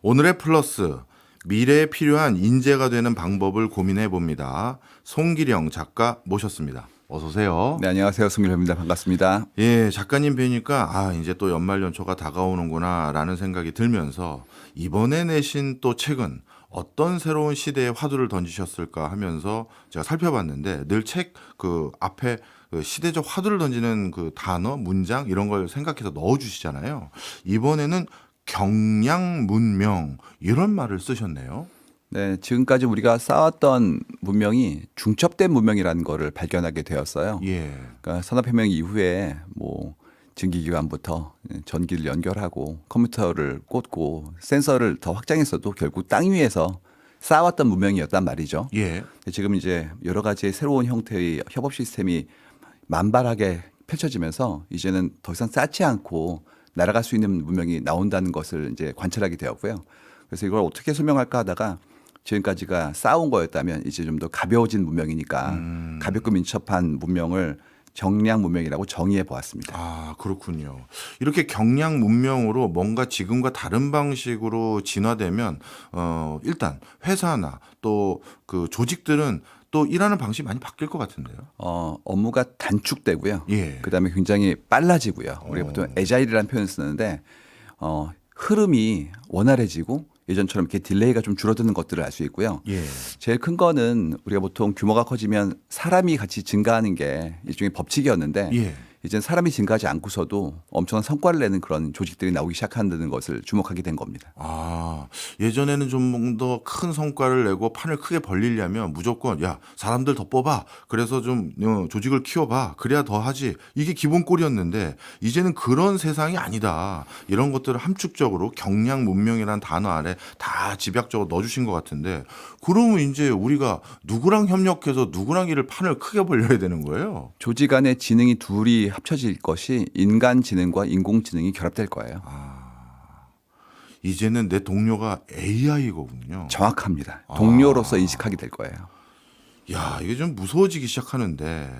오늘의 플러스, 미래에 필요한 인재가 되는 방법을 고민해 봅니다. 송기령 작가 모셨습니다. 어서 오세요. 네, 안녕하세요. 송기령입니다. 반갑습니다. 예, 작가님 뵈니까 이제 또 연말 연초가 다가오는구나라는 생각이 들면서 이번에 내신 또 책은 어떤 새로운 시대의 화두를 던지셨을까 하면서 제가 살펴봤는데 늘 책 그 앞에 그 시대적 화두를 던지는 그 단어, 문장 이런 걸 생각해서 넣어주시잖아요. 이번에는 경량문명 이런 말을 쓰셨네요. 네, 지금까지 우리가 쌓았던 문명이 중첩된 문명이라는 거를 발견하게 되었어요. 예, 그러니까 산업혁명 이후에 뭐 증기기관부터 전기를 연결하고 컴퓨터를 꽂고 센서를 더 확장했어도 결국 땅 위에서 쌓아왔던 문명이었단 말이죠. 예, 지금 이제 여러 가지의 새로운 형태의 협업 시스템이 만발하게 펼쳐지면서 이제는 더 이상 쌓지 않고 날아갈 수 있는 문명이 나온다는 것을 이제 관찰하게 되었고요. 그래서 이걸 어떻게 설명할까 하다가 지금까지가 쌓아온 거였다면 이제 좀 더 가벼워진 문명이니까 가볍고 민첩한 문명을 경량 문명이라고 정의해 보았습니다. 아, 그렇군요. 이렇게 경량 문명으로 뭔가 지금과 다른 방식으로 진화되면 일단 회사나 또 그 조직들은 또 일하는 방식이 많이 바뀔 것 같은데요. 업무가 단축되고요. 예. 그다음에 굉장히 빨라지고요. 우리가 보통 애자일이라는 표현을 쓰는데 흐름이 원활해지고 예전처럼 이렇게 딜레이가 좀 줄어드는 것들을 알 수 있고요. 예. 제일 큰 거는 우리가 보통 규모가 커지면 사람이 같이 증가하는 게 일종의 법칙이었는데 예. 이젠 사람이 증가하지 않고서도 엄청난 성과를 내는 그런 조직들이 나오기 시작한다는 것을 주목하게 된 겁니다. 아, 예전에는 좀 더 큰 성과를 내고 판을 크게 벌리려면 무조건 야, 사람들 더 뽑아. 그래서 좀 조직을 키워봐. 그래야 더 하지. 이게 기본꼴이었는데 이제는 그런 세상이 아니다. 이런 것들을 함축적으로 경량 문명이라는 단어 아래 다 집약적으로 넣어주신 것 같은데 그러면 이제 우리가 누구랑 협력해서 누구랑 일을 판을 크게 벌려야 되는 거예요? 조직 안에 지능이 둘이 합쳐질 것이 인간 지능과 인공지능이 결합될 거예요. 이제는 내 동료가 AI거든요. 정확합니다. 동료로서 인식하게 될 거예요. 야, 이게 좀 무서워지기 시작하는데.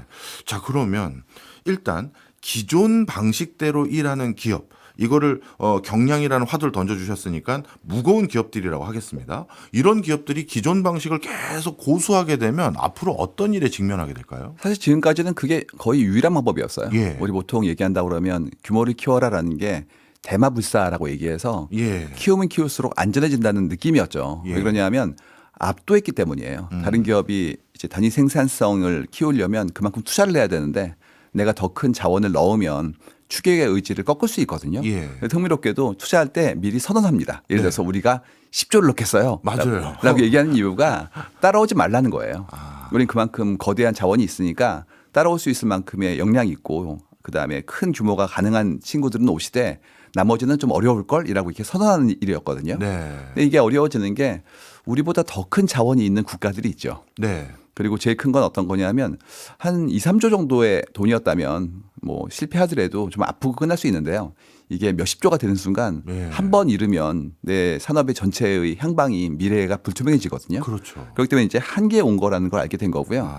자, 그러면 일단 기존 방식대로 일하는 기업, 이거를 경량이라는 화두를 던져주셨으니까 무거운 기업들이라고 하겠습니다. 이런 기업들이 기존 방식을 계속 고수하게 되면 앞으로 어떤 일에 직면하게 될까요? 사실 지금까지는 그게 거의 유일한 방법이었어요. 예. 우리 보통 얘기한다 그러면 규모를 키워라라는 게 대마불사라고 얘기해서 예. 키우면 키울수록 안전해진다는 느낌이었죠. 예. 왜 그러냐면 압도했기 때문이에요. 다른 기업이 이제 단위 생산성을 키우려면 그만큼 투자를 해야 되는데 내가 더 큰 자원을 넣으면 추격의 의지를 꺾을 수 있거든요. 예. 그래서 흥미롭게도 투자할 때 미리 선언합니다. 예를 들어서 우리가 10조를 넣겠어요. 맞아요. 라고 얘기하는 이유가 따라오지 말라는 거예요. 우린 그만큼 거대한 자원이 있으니까 따라올 수 있을 만큼의 역량이 있고 그다음에 큰 규모가 가능한 친구들은 오시되 나머지는 좀 어려울 걸이라고 이렇게 선언하는 일이었거든요. 네. 근데 이게 어려워지는 게 우리보다 더 큰 자원이 있는 국가들이 있죠. 네. 그리고 제일 큰 건 어떤 거냐면 한 2, 3조 정도의 돈이었다면 뭐 실패하더라도 좀 아프고 끝날 수 있는데요. 이게 몇십 조가 되는 순간 네. 한 번 잃으면 내 산업의 전체의 향방이 미래가 불투명해지거든요. 그렇죠. 그렇기 때문에 이제 한계에 온 거라는 걸 알게 된 거고요.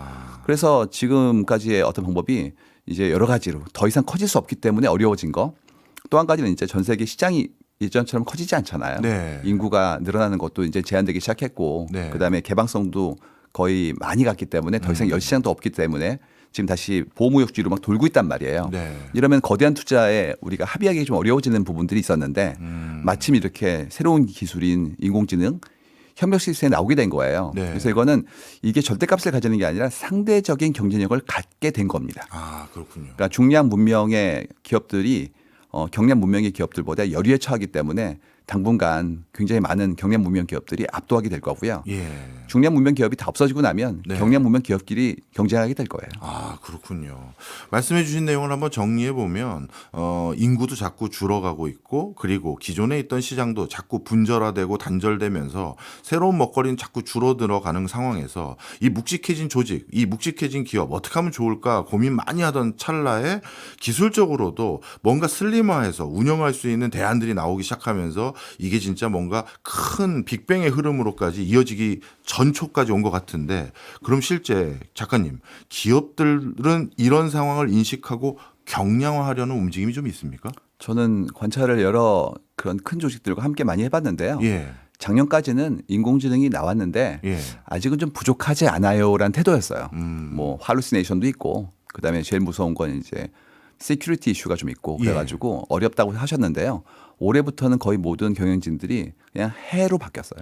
그래서 지금까지의 어떤 방법이 이제 여러 가지로 더 이상 커질 수 없기 때문에 어려워진 거. 또 한 가지는 이제 전 세계 시장이 예전처럼 커지지 않잖아요. 네. 인구가 늘어나는 것도 이제 제한되기 시작했고 네. 그다음에 개방성도 거의 많이 갔기 때문에 더 이상 열시장도 없기 때문에 지금 다시 보호무역주의로 막 돌고 있단 말이에요. 네. 이러면 거대한 투자에 우리가 합의하기 좀 어려워지는 부분들이 있었는데 마침 이렇게 새로운 기술인 인공지능 협력 시스템이 나오게 된 거예요. 네. 그래서 이거는 이게 절대값을 가지는 게 아니라 상대적인 경쟁력을 갖게 된 겁니다. 아, 그렇군요. 그러니까 중량 문명의 기업들이 경량 문명의 기업들보다 열의에 처하기 때문에 당분간 굉장히 많은 경량 문명 기업들이 압도하게 될 거고요. 예. 중량 문명 기업이 다 없어지고 나면 네. 경량 문명 기업끼리 경쟁하게 될 거예요. 아, 그렇군요. 말씀해 주신 내용을 한번 정리해 보면 인구도 자꾸 줄어가고 있고 그리고 기존에 있던 시장도 자꾸 분절화되고 단절되면서 새로운 먹거리는 자꾸 줄어들어가는 상황에서 이 묵직해진 조직, 이 묵직해진 기업 어떻게 하면 좋을까 고민 많이 하던 찰나에 기술적으로도 뭔가 슬림화해서 운영할 수 있는 대안들이 나오기 시작하면서 이게 진짜 뭔가 큰 빅뱅의 흐름으로까지 이어지기 전초까지 온 것 같은데 그럼 실제 작가님 기업들은 이런 상황을 인식하고 경량화하려는 움직임이 좀 있습니까? 저는 관찰을 여러 그런 큰 조직들과 함께 많이 해봤는데요. 예. 작년까지는 인공지능이 나왔는데 예. 아직은 좀 부족하지 않아요라는 태도였어요. 음. 뭐 할루시네이션도 있고 그다음에 제일 무서운 건 이제 시큐리티 이슈가 좀 있고 그래가지고 어렵다고 하셨는데요. 올해부터는 거의 모든 경영진들이 그냥 해로 바뀌었어요.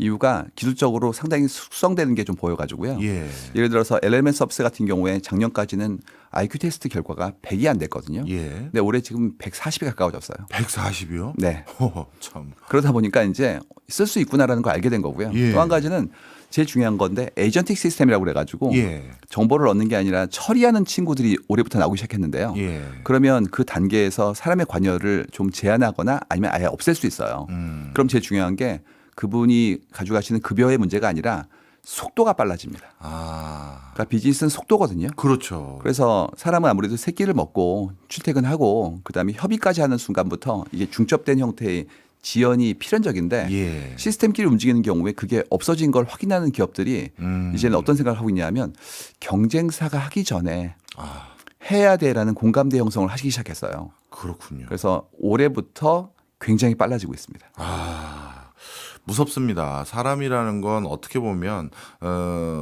이유가 기술적으로 상당히 숙성되는 게 좀 보여가지고요. 예. 예를 들어서 LLM 서비스 같은 경우에 작년까지는 IQ 테스트 결과가 100이 안 됐거든요. 예. 근데 올해 지금 140에 가까워졌어요. 140이요? 네. 참. 그러다 보니까 이제 쓸 수 있구나라는 걸 알게 된 거고요. 예. 또 한 가지는 제일 중요한 건데 에이전틱 시스템이라고 그래가지고 예. 정보를 얻는 게 아니라 처리하는 친구들이 올해부터 나오기 시작했는데요. 예. 그러면 그 단계에서 사람의 관여를 좀 제한하거나 아니면 아예 없앨 수 있어요. 그럼 제일 중요한 게 그분이 가져가시는 급여의 문제가 아니라 속도가 빨라집니다. 아. 그러니까 비즈니스는 속도거든요. 그렇죠. 그래서 사람은 아무래도 세 끼를 먹고 출퇴근하고 그다음에 협의까지 하는 순간부터 이게 중첩된 형태의 지연이 필연적인데 예. 시스템끼리 움직이는 경우에 그게 없어진 걸 확인하는 기업들이 이제는 어떤 생각을 하고 있냐면 경쟁사가 하기 전에 해야 돼라는 공감대 형성을 하시기 시작했어요. 그렇군요. 그래서 올해부터 굉장히 빨라지고 있습니다. 무섭습니다. 사람이라는 건 어떻게 보면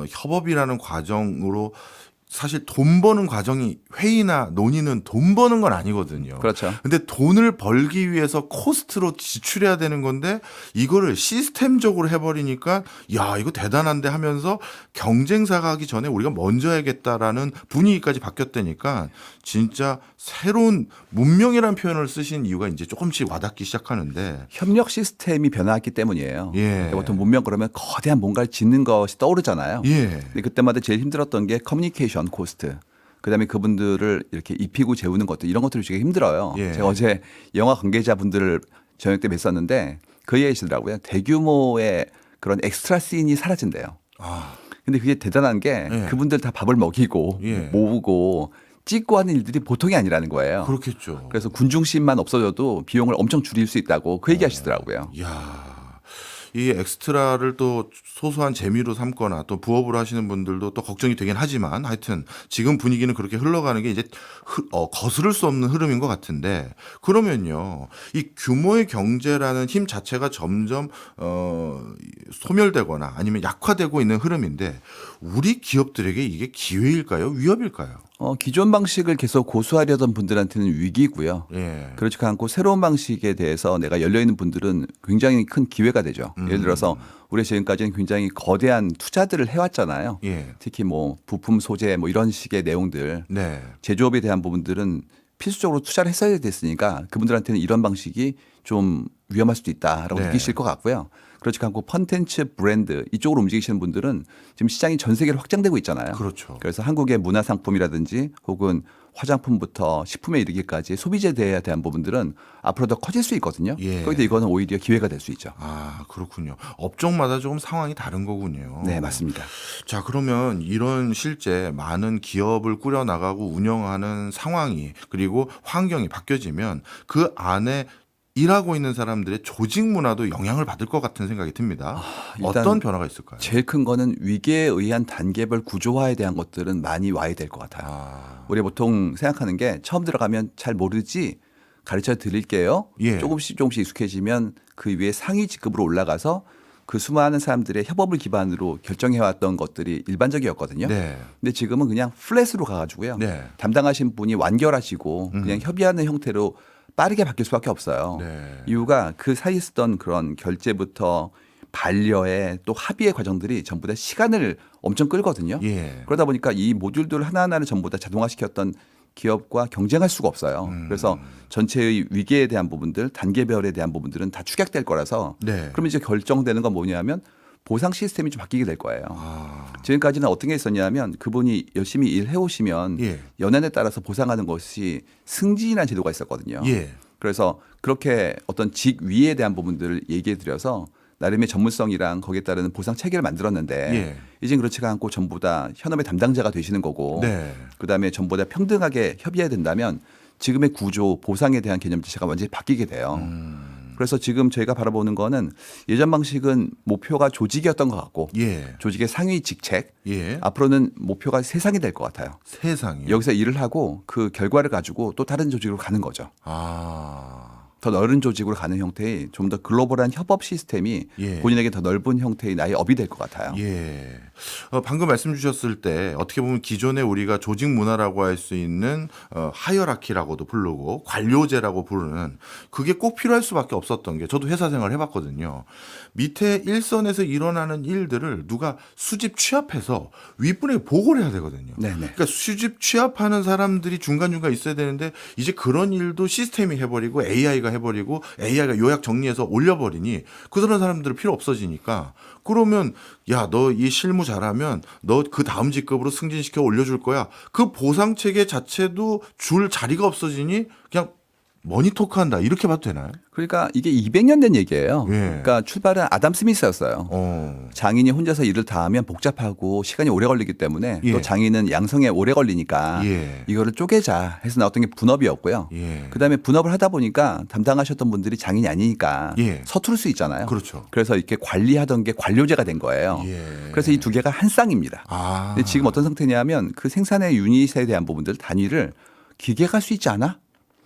협업이라는 과정으로 사실 돈 버는 과정이 회의나 논의는 돈 버는 건 아니거든요. 그렇죠. 근데 돈을 벌기 위해서 코스트로 지출해야 되는 건데 이거를 시스템적으로 해버리니까 야 이거 대단한데 하면서 경쟁사가 하기 전에 우리가 먼저 해야겠다라는 분위기까지 바뀌었다니까 진짜 새로운 문명이라는 표현을 쓰신 이유가 이제 조금씩 와닿기 시작하는데 협력 시스템이 변화했기 때문이에요. 예. 보통 문명 그러면 거대한 뭔가를 짓는 것이 떠오르잖아요. 예. 근데 그때마다 제일 힘들었던 게 커뮤니케이션 코스트. 그다음에 그분들을 이렇게 입히고 재우는 것들 이런 것들이 되게 힘들어요. 예. 제가 어제 영화 관계자분들을 저녁 때 뵀었는데 그 얘기하시더라고요. 대규모의 그런 엑스트라 씬이 사라진대요. 근데 그게 대단한 게 예. 그분들 다 밥을 먹이고 예. 모으고 찍고 하는 일들이 보통이 아니라는 거예요. 그렇겠죠. 그래서 군중씬만 없어져도 비용을 엄청 줄일 수 있다고 그 얘기하시더라고요. 이야. 이 엑스트라를 또 소소한 재미로 삼거나 또 부업을 하시는 분들도 또 걱정이 되긴 하지만 하여튼 지금 분위기는 그렇게 흘러가는 게 이제 거스를 수 없는 흐름인 것 같은데 그러면요 이 규모의 경제라는 힘 자체가 점점 소멸되거나 아니면 약화되고 있는 흐름인데 우리 기업들에게 이게 기회일까요? 위협일까요? 기존 방식을 계속 고수하려던 분들한테는 위기고요. 예. 그렇지 않고 새로운 방식에 대해서 내가 열려있는 분들은 굉장히 큰 기회가 되죠. 예를 들어서 우리 지금까지는 굉장히 거대한 투자들을 해왔잖아요. 예. 특히 뭐 부품 소재 뭐 이런 식의 내용들 네. 제조업에 대한 부분들은 필수적으로 투자를 했어야 됐으니까 그분들한테는 이런 방식이 좀 위험할 수도 있다라고 네. 느끼실 것 같고요. 그렇지 않고 컨텐츠 브랜드 이쪽으로 움직이시는 분들은 지금 시장이 전 세계로 확장되고 있잖아요. 그렇죠. 그래서 한국의 문화상품이라든지 혹은 화장품부터 식품에 이르기까지 소비재에 대한 부분들은 앞으로 더 커질 수 있거든요. 예. 거기다 이거는 오히려 기회가 될 수 있죠. 아 그렇군요. 업종마다 조금 상황이 다른 거군요. 네, 맞습니다. 자, 그러면 이런 실제 많은 기업을 꾸려나가고 운영하는 상황이 그리고 환경이 바뀌어지면 그 안에 일하고 있는 사람들의 조직 문화도 영향을 받을 것 같은 생각이 듭니다. 일단 어떤 변화가 있을까요? 제일 큰 거는 위계에 의한 단계별 구조화에 대한 것들은 많이 와야 될 것 같아요. 우리 보통 생각하는 게 처음 들어가면 잘 모르지 가르쳐 드릴게요. 예. 조금씩 익숙해지면 그 위에 상위 직급으로 올라가서 그 수많은 사람들의 협업을 기반으로 결정해왔던 것들이 일반적이었거든요. 네. 근데 지금은 그냥 플랫으로 가가지고요. 네. 담당하신 분이 완결하시고 그냥 협의하는 형태로 빠르게 바뀔 수밖에 없어요. 네. 이유가 그 사이에 쓰던 그런 결제부터 반려에 또 합의의 과정들이 전부 다 시간을 엄청 끌거든요. 예. 그러다 보니까 이 모듈들 하나하나를 전부 다 자동화시켰던 기업과 경쟁할 수가 없어요. 그래서 전체의 위계에 대한 부분들, 단계별에 대한 부분들은 다 축약될 거라서 네. 그럼 이제 결정되는 건 뭐냐면 보상 시스템이 좀 바뀌게 될 거예요. 아. 지금까지는 어떤 게 있었냐면 그분이 열심히 일해 오시면 예. 연한에 따라서 보상하는 것이 승진이라는 제도가 있었거든요. 예. 그래서 그렇게 어떤 직 위에 대한 부분들을 얘기해 드려서 나름의 전문성이랑 거기에 따르는 보상 체계를 만들었는데 예. 이젠 그렇지가 않고 전부 다 현업의 담당자가 되시는 거고 네. 그다음에 전부 다 평등하게 협의해야 된다면 지금의 구조 보상에 대한 개념 자체가 완전히 바뀌게 돼요. 그래서 지금 저희가 바라보는 거는 예전 방식은 목표가 조직이었던 것 같고 예. 조직의 상위 직책 예. 앞으로는 목표가 세상이 될 것 같아요. 세상에. 여기서 일을 하고 그 결과를 가지고 또 다른 조직으로 가는 거죠. 아. 더 넓은 조직으로 가는 형태의 좀 더 글로벌한 협업 시스템이 예. 본인에게 더 넓은 형태의 나의 업이 될 것 같아요. 예. 방금 말씀 주셨을 때 어떻게 보면 기존에 우리가 조직 문화라고 할 수 있는 하이어라키라고도 부르고 관료제라고 부르는 그게 꼭 필요할 수밖에 없었던 게 저도 회사 생활 해봤거든요. 밑에 일선에서 일어나는 일들을 누가 수집 취합해서 윗분에게 보고를 해야 되거든요. 네네. 그러니까 수집 취합하는 사람들이 중간중간 있어야 되는데 이제 그런 일도 시스템이 해버리고 AI가 해버리고 AI가 요약 정리해서 올려버리니 그런 사람들은 필요 없어지니까 그러면 야, 너 이 실무 잘하면 너 그 다음 직급으로 승진시켜 올려줄 거야. 그 보상 체계 자체도 줄 자리가 없어지니 그냥 머니토크한다 이렇게 봐도 되나요? 그러니까 이게 200년 된 얘기예요. 예. 그러니까 출발은 아담 스미스였어요. 장인이 혼자서 일을 다 하면 복잡하고 시간이 오래 걸리기 때문에 예. 또 장인은 양성에 오래 걸리니까 예. 이거를 쪼개자 해서 나왔던 게 분업이었고요. 예. 그다음에 분업을 하다 보니까 담당하셨던 분들이 장인이 아니니까 예. 서투를 수 있잖아요. 그렇죠. 그래서 이렇게 관리하던 게 관료제가 된 거예요. 예. 그래서 이 두 개가 한 쌍입니다. 아. 근데 지금 어떤 상태냐면 그 생산의 유닛에 대한 부분들 단위를 기계가 할 수 있지 않아?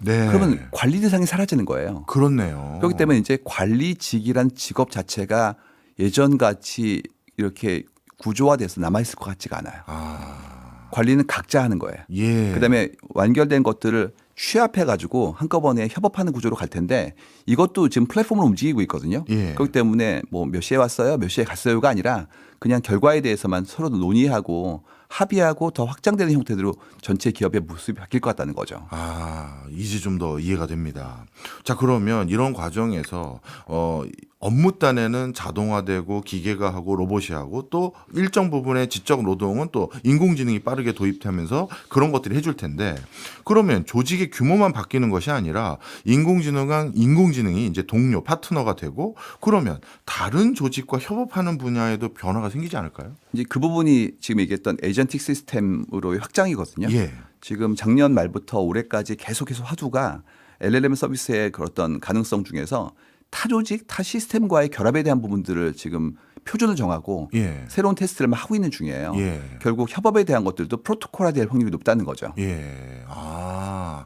네. 그러면 관리 대상이 사라지는 거예요. 그렇네요. 그렇기 때문에 이제 관리직이란 직업 자체가 예전 같이 이렇게 구조화돼서 남아있을 것 같지가 않아요. 아. 관리는 각자 하는 거예요. 예. 그다음에 완결된 것들을 취합해가지고 한꺼번에 협업하는 구조로 갈 텐데 이것도 지금 플랫폼으로 움직이고 있거든요. 예. 그렇기 때문에 뭐 몇 시에 왔어요, 몇 시에 갔어요가 아니라 그냥 결과에 대해서만 서로 논의하고 합의하고 더 확장되는 형태로 전체 기업의 모습이 바뀔 것 같다는 거죠. 아, 이제 좀 더 이해가 됩니다. 자, 그러면 이런 과정에서 업무 딴에는 자동화되고 기계가 하고 로봇이 하고 또 일정 부분의 지적 노동은 또 인공지능이 빠르게 도입되면서 그런 것들이 해줄 텐데 그러면 조직의 규모만 바뀌는 것이 아니라 인공지능이 이제 동료, 파트너가 되고 그러면 다른 조직과 협업하는 분야에도 변화가 생기지 않을까요? 이제 그 부분이 지금 얘기했던 에이전틱 시스템으로의 확장이거든요. 예. 지금 작년 말부터 올해까지 계속해서 화두가 LLM 서비스의 그런 어떤 가능성 중에서 타 조직, 타 시스템과의 결합에 대한 부분들을 지금 표준을 정하고 예. 새로운 테스트를 막 하고 있는 중이에요. 예. 결국 협업에 대한 것들도 프로토콜화될 확률이 높다는 거죠. 예. 아,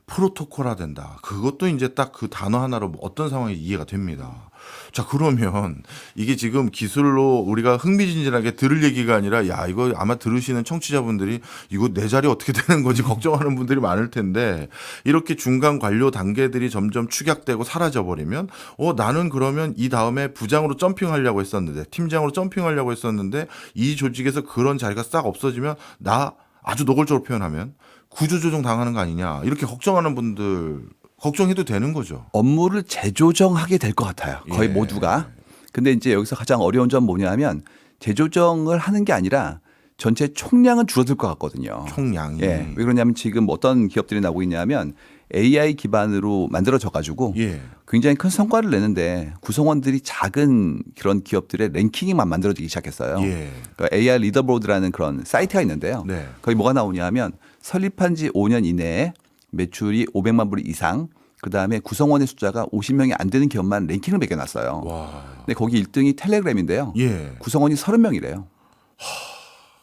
프로토콜화 된다. 그것도 이제 딱 그 단어 하나로 어떤 상황이 이해가 됩니다. 자, 그러면 이게 지금 기술로 우리가 흥미진진하게 들을 얘기가 아니라 야, 이거 아마 들으시는 청취자분들이 이거 내 자리 어떻게 되는 거지 걱정하는 분들이 많을 텐데 이렇게 중간 관료 단계들이 점점 축약되고 사라져 버리면 나는 그러면 이 다음에 부장으로 점핑하려고 했었는데 팀장으로 점핑하려고 했었는데 이 조직에서 그런 자리가 싹 없어지면 나 아주 노골적으로 표현하면 구조조정 당하는 거 아니냐 이렇게 걱정하는 분들 걱정해도 되는 거죠. 업무를 재조정하게 될 것 같아요. 거의 예. 모두가. 근데 이제 여기서 가장 어려운 점 뭐냐면 재조정을 하는 게 아니라 전체 총량은 줄어들 것 같거든요. 총량이. 예. 왜 그러냐면 지금 어떤 기업들이 나오고 있냐면 AI 기반으로 만들어져 가지고 예. 굉장히 큰 성과를 내는데 구성원들이 작은 그런 기업들의 랭킹이만 만들어지기 시작했어요. 예. 그러니까 AI 리더보드라는 그런 사이트가 있는데요. 네. 거기 뭐가 나오냐면 설립한 지 5년 이내에 매출이 500만 불 이상 그다음에 구성원의 숫자가 50명이 안 되는 기업만 랭킹을 매겨놨어요. 와. 근데 거기 1등이 텔레그램인데요. 예. 구성원이 30명이래요.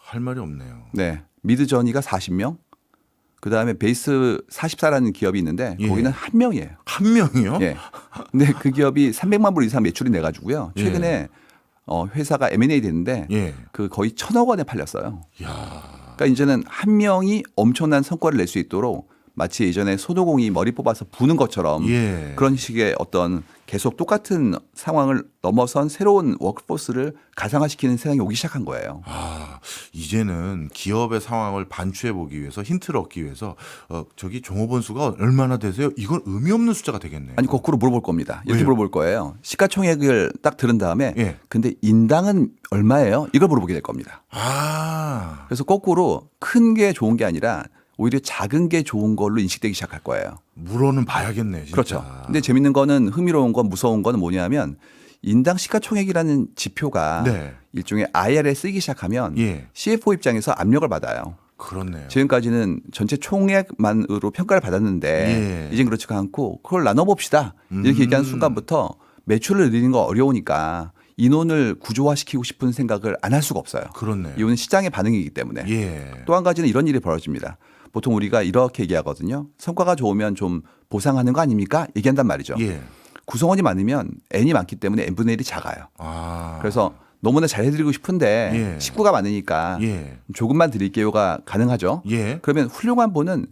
할 말이 없네요. 네. 미드저니가 40명. 그다음에 베이스 44라는 기업이 있는데 예. 거기는 한 명이에요. 한 명이요? 예. 근데 그 기업이 300만 불 이상 매출이 내 가지고요. 최근에 회사가 M&A 됐는데 예. 그 거의 1,000억 원에 팔렸어요. 야. 그러니까 이제는 한 명이 엄청난 성과를 낼 수 있도록 마치 예전에 손오공이 머리 뽑아서 부는 것처럼 예. 그런 식의 어떤 계속 똑같은 상황을 넘어선 새로운 워크포스를 가상화시키는 세상이 오기 시작한 거예요. 아, 이제는 기업의 상황을 반추해 보기 위해서 힌트를 얻기 위해서 저기 종업원 수가 얼마나 되세요? 이건 의미 없는 숫자가 되겠네요. 아니 거꾸로 물어볼 겁니다. 이렇게 왜요? 물어볼 거예요. 시가총액을 딱 들은 다음에 예. 근데 인당은 얼마예요? 이걸 물어보게 될 겁니다. 아. 그래서 거꾸로 큰 게 좋은 게 아니라 오히려 작은 게 좋은 걸로 인식되기 시작할 거예요. 물어는 봐야겠네, 진짜. 그렇죠. 근데 재밌는 거는 흥미로운 건 무서운 건 뭐냐면 인당 시가총액이라는 지표가 네. 일종의 IR에 쓰기 시작하면 예. CFO 입장에서 압력을 받아요. 그렇네요. 지금까지는 전체 총액만으로 평가를 받았는데 예. 이젠 그렇지가 않고 그걸 나눠봅시다. 이렇게 얘기하는 순간부터 매출을 늘리는 거 어려우니까 인원을 구조화시키고 싶은 생각을 안 할 수가 없어요. 그렇네요. 이거는 시장의 반응이기 때문에. 예. 또 한 가지는 이런 일이 벌어집니다. 보통 우리가 이렇게 얘기하거든요. 성과가 좋으면 좀 보상하는 거 아닙니까? 얘기한단 말이죠. 예. 구성원이 많으면 N이 많기 때문에 N분의 1이 작아요. 아. 그래서 너무나 잘해드리고 싶은데 예. 식구가 많으니까 예. 조금만 드릴게요가 가능하죠. 예. 그러면 훌륭한 분은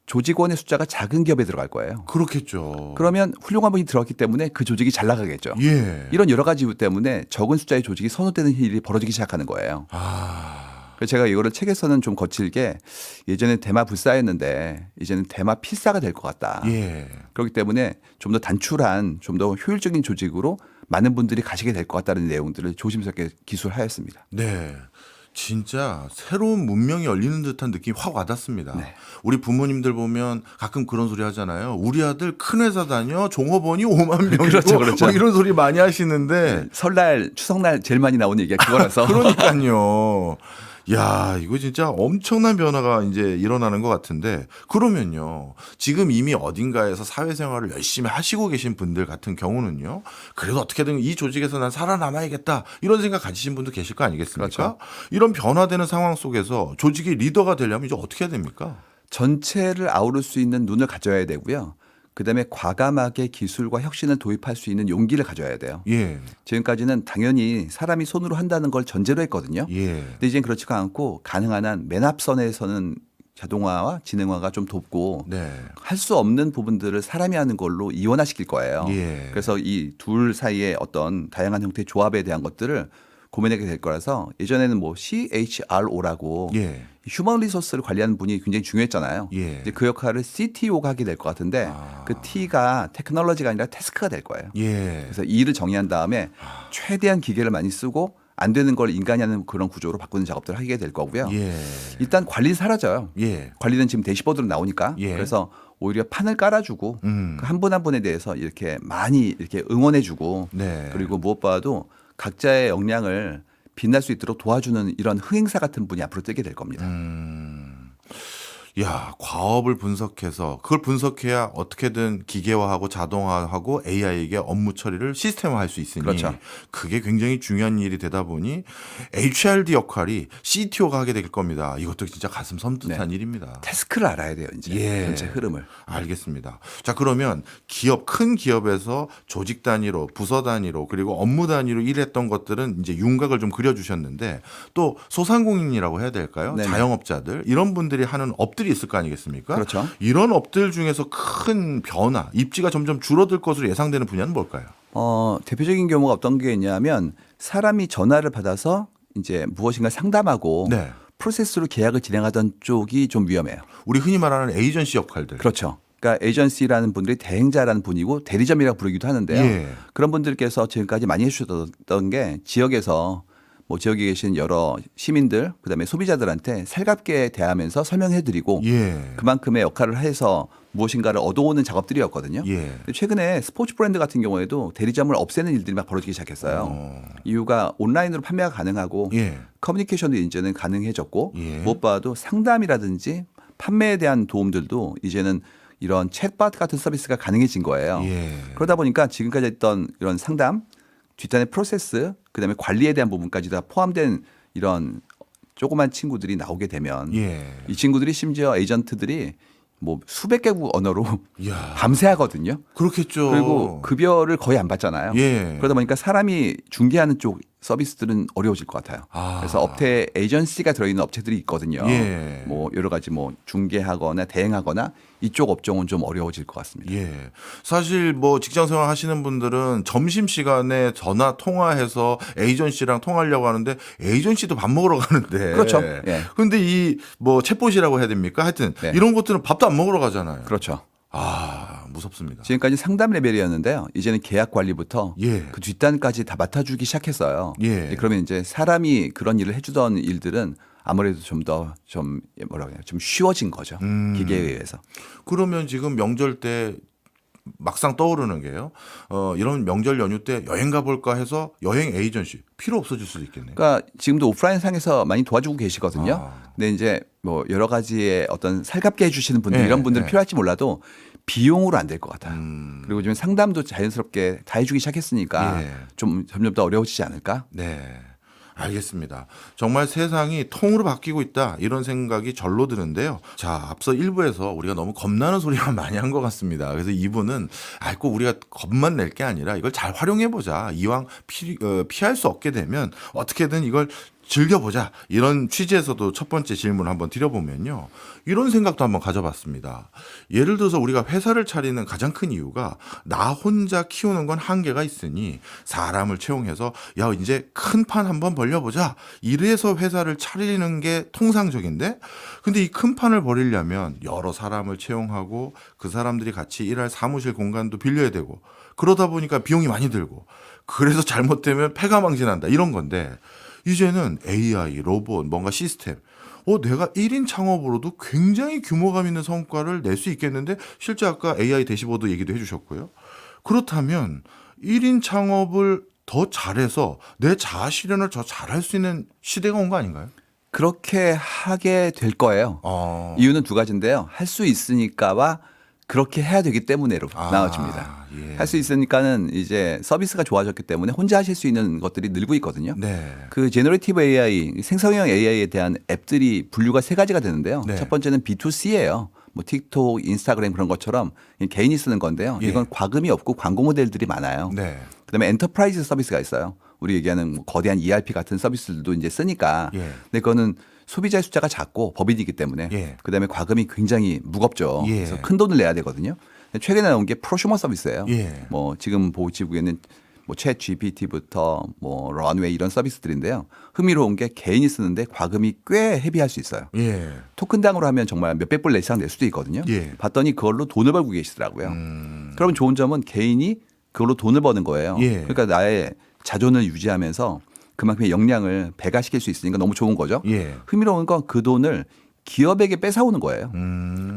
조직원의 숫자가 작은 기업에 들어갈 거예요. 그렇겠죠. 그러면 훌륭한 분이 들어갔기 때문에 그 조직이 잘 나가겠죠. 예. 이런 여러 가지 이유 때문에 적은 숫자의 조직이 선호되는 일이 벌어지기 시작하는 거예요. 아. 그래서 제가 이거를 책에서는 좀 거칠게 예전에 대마 불사였는데 이제는 대마 필사가 될 것 같다. 예. 그렇기 때문에 좀 더 단출한 좀 더 효율적인 조직으로 많은 분들이 가시게 될 것 같다는 내용들을 조심스럽게 기술하였습니다. 네. 진짜 새로운 문명이 열리는 듯한 느낌이 확 와닿습니다. 네. 우리 부모님들 보면 가끔 그런 소리 하잖아요. 우리 아들 큰 회사 다녀 종업원이 5만 명이고 그렇죠, 그렇죠. 뭐 이런 소리 많이 하시는데 설날, 추석날 제일 많이 나오는 얘기가 그거라서. 그러니까요. 야, 이거 진짜 엄청난 변화가 이제 일어나는 것 같은데 그러면요. 지금 이미 어딘가에서 사회생활을 열심히 하시고 계신 분들 같은 경우는요. 그래도 어떻게든 이 조직에서 난 살아남아야겠다 이런 생각 가지신 분도 계실 거 아니겠습니까? 그렇죠. 이런 변화되는 상황 속에서 조직의 리더가 되려면 이제 어떻게 해야 됩니까? 전체를 아우를 수 있는 눈을 가져야 되고요. 그다음에 과감하게 기술과 혁신을 도입할 수 있는 용기를 가져야 돼요. 예. 지금까지는 당연히 사람이 손으로 한다는 걸 전제로 했거든요. 예. 근데 이제는 그렇지가 않고 가능한 한 맨 앞선에서는 자동화와 지능화가 좀 돕고 네. 할 수 없는 부분들을 사람이 하는 걸로 이원화시킬 거예요. 예. 그래서 이 둘 사이의 어떤 다양한 형태의 조합에 대한 것들을 고민하게 될 거라서 예전에는 뭐 CHRO라고 예. 휴먼 리소스를 관리하는 분이 굉장히 중요했잖아요. 예. 이제 그 역할을 CTO가 하게 될 것 같은데 아. 그 T가 테크놀로지가 아니라 태스크가 될 거예요. 예. 그래서 이 일을 정의한 다음에 최대한 기계를 많이 쓰고 안 되는 걸 인간이 하는 그런 구조로 바꾸는 작업들을 하게 될 거고요. 예. 일단 관리는 사라져요. 예. 관리는 지금 대시보드로 나오니까. 예. 그래서 오히려 판을 깔아주고 한 분 한 분에 대해서 이렇게 많이 이렇게 응원해주고 네. 그리고 무엇보다도 각자의 역량을 빛날 수 있도록 도와주는 이런 흥행사 같은 분이 앞으로 뜨게 될 겁니다. 야, 과업을 분석해서 그걸 분석해야 어떻게든 기계화하고 자동화하고 AI에게 업무 처리를 시스템화할 수 있으니 그렇죠. 그게 굉장히 중요한 일이 되다 보니 HRD 역할이 CTO가 하게 될 겁니다. 이것도 진짜 가슴 섬뜩한 일입니다. 태스크를 알아야 돼요, 이제. 예. 전체 흐름을. 알겠습니다. 자, 그러면 큰 기업에서 조직 단위로, 부서 단위로, 그리고 업무 단위로 일했던 것들은 이제 윤곽을 좀 그려주셨는데 또 소상공인이라고 해야 될까요? 네네. 자영업자들, 이런 분들이 하는 업들이 있을 거 아니겠습니까? 그렇죠. 이런 업들 중에서 큰 변화, 입지가 점점 줄어들 것으로 예상되는 분야는 뭘까요? 대표적인 경우가 어떤 게 있냐면 사람이 전화를 받아서 이제 무엇인가 상담하고 네. 프로세스로 계약을 진행하던 쪽이 좀 위험해요. 우리 흔히 말하는 에이전시 역할들. 그렇죠. 그러니까 에이전시라는 분들이 대행자라는 분이고 대리점이라고 부르기도 하는데요. 예. 그런 분들께서 지금까지 많이 해주셨던 게 지역에서 뭐 지역에 계신 여러 시민들 그다음에 소비자들한테 살갑게 대하면서 설명해드리고 예. 그만큼의 역할을 해서 무엇인가를 얻어오는 작업들이었거든요. 예. 근데 최근에 스포츠 브랜드 같은 경우에도 대리점을 없애는 일들이 막 벌어지기 시작했어요. 이유가 온라인으로 판매가 가능하고 예. 커뮤니케이션도 이제는 가능해졌고 예. 무엇보다도 상담이라든지 판매에 대한 도움들도 이제는 이런 챗봇 같은 서비스가 가능해진 거예요. 예. 그러다 보니까 지금까지 했던 이런 상담, 뒷단의 프로세스, 그다음에 관리에 대한 부분까지 다 포함된 이런 조그만 친구들이 나오게 되면 예. 이 친구들이 심지어 에이전트들이 뭐 수백 개국 언어로 이야. 밤새 하거든요. 그렇겠죠. 그리고 급여를 거의 안 받잖아요. 예. 그러다 보니까 사람이 중개하는 쪽 서비스들은 어려워질 것 같아요. 아. 그래서 업체 에이전시가 들어있는 업체들이 있거든요. 예. 뭐 여러 가지 뭐 중개하거나 대행하거나 이쪽 업종은 좀 어려워질 것 같습니다. 예. 사실 뭐 직장 생활 하시는 분들은 점심 시간에 전화 통화해서 에이전시랑 통화하려고 하는데 에이전시도 밥 먹으러 가는데. 그렇죠. 예. 근데 이 뭐 챗봇이라고 해야 됩니까? 하여튼 네. 이런 것들은 밥도 안 먹으러 가잖아요. 그렇죠. 아, 무섭습니다. 지금까지 상담 레벨이었는데요. 이제는 계약 관리부터 예. 그 뒷단까지 다 맡아주기 시작했어요. 예. 그러면 이제 사람이 그런 일을 해주던 일들은 아무래도 좀 더 좀 뭐라고 해야 좀 쉬워진 거죠. 기계에 의해서. 그러면 지금 명절 때 막상 떠오르는 게요. 이런 명절 연휴 때 여행 가볼까 해서 여행 에이전시 필요 없어질 수도 있겠네요. 그러니까 지금도 오프라인 상에서 많이 도와주고 계시거든요. 아. 근데 이제 뭐 여러 가지의 어떤 살갑게 해주시는 분들 네, 이런 분들은 네. 필요할지 몰라도 비용으로 안 될 것 같아요. 음. 그리고 지금 상담도 자연스럽게 다 해주기 시작했으니까 예. 좀 점점 더 어려워지지 않을까? 네. 알겠습니다. 정말 세상이 통으로 바뀌고 있다 이런 생각이 절로 드는데요. 자, 앞서 1부에서 우리가 너무 겁나는 소리만 많이 한 것 같습니다. 그래서 2부는 꼭 우리가 겁만 낼 게 아니라 이걸 잘 활용해 보자. 이왕 피할 수 없게 되면 어떻게든 이걸 즐겨보자. 이런 취지에서도 첫 번째 질문을 한번 드려보면요. 이런 생각도 한번 가져봤습니다. 예를 들어서 우리가 회사를 차리는 가장 큰 이유가 나 혼자 키우는 건 한계가 있으니 사람을 채용해서 야, 이제 큰 판 한번 벌려보자. 이래서 회사를 차리는 게 통상적인데 근데 이 큰 판을 벌이려면 여러 사람을 채용하고 그 사람들이 같이 일할 사무실 공간도 빌려야 되고 그러다 보니까 비용이 많이 들고 그래서 잘못되면 폐가망신한다. 이런 건데 이제는 AI, 로봇, 뭔가 시스템. 내가 1인 창업으로도 굉장히 규모감 있는 성과를 낼 수 있겠는데 실제 아까 AI 대시보드 얘기도 해주셨고요. 그렇다면 1인 창업을 더 잘해서 내 자아 실현을 더 잘할 수 있는 시대가 온 거 아닌가요? 그렇게 하게 될 거예요. 이유는 두 가지인데요. 할 수 있으니까와 그렇게 해야 되기 때문에로 나눠집니다. 예. 할 수 있으니까는 이제 서비스가 좋아졌기 때문에 혼자 하실 수 있는 것들이 늘고 있거든요. 네. 그 제너레이티브 AI, 생성형 AI에 대한 앱들이 분류가 세 가지가 되는데요. 네. 첫 번째는 B2C예요. 뭐 틱톡, 인스타그램 그런 것처럼 개인이 쓰는 건데요. 예. 이건 과금이 없고 광고 모델들이 많아요. 네. 그다음에 엔터프라이즈 서비스가 있어요. 우리 얘기하는 뭐 거대한 ERP 같은 서비스들도 이제 쓰니까. 예. 근데 그거는 소비자의 숫자가 작고 법인이기 때문에 예. 그다음에 과금이 굉장히 무겁죠. 예. 그래서 큰 돈을 내야 되거든요. 최근에 나온 게 프로슈머 서비스예요. 예. 뭐 지금 보시고 있는 뭐챗 GPT부터 뭐 런웨이 이런 서비스들인데요. 흥미로운 게 개인이 쓰는데 과금이 꽤 헤비할 수 있어요. 예. 토큰당으로 하면 정말 몇백 불 이상 낼 수도 있거든요. 예. 봤더니 그걸로 돈을 벌고 계시더라고요. 그러면 좋은 점은 개인이 그걸로 돈을 버는 거예요. 예. 그러니까 나의 자존을 유지하면서 그만큼의 역량을 배가시킬 수 있으니까 너무 좋은 거죠. 예. 흥미로운 건 그 돈을 기업에게 뺏어오는 거예요.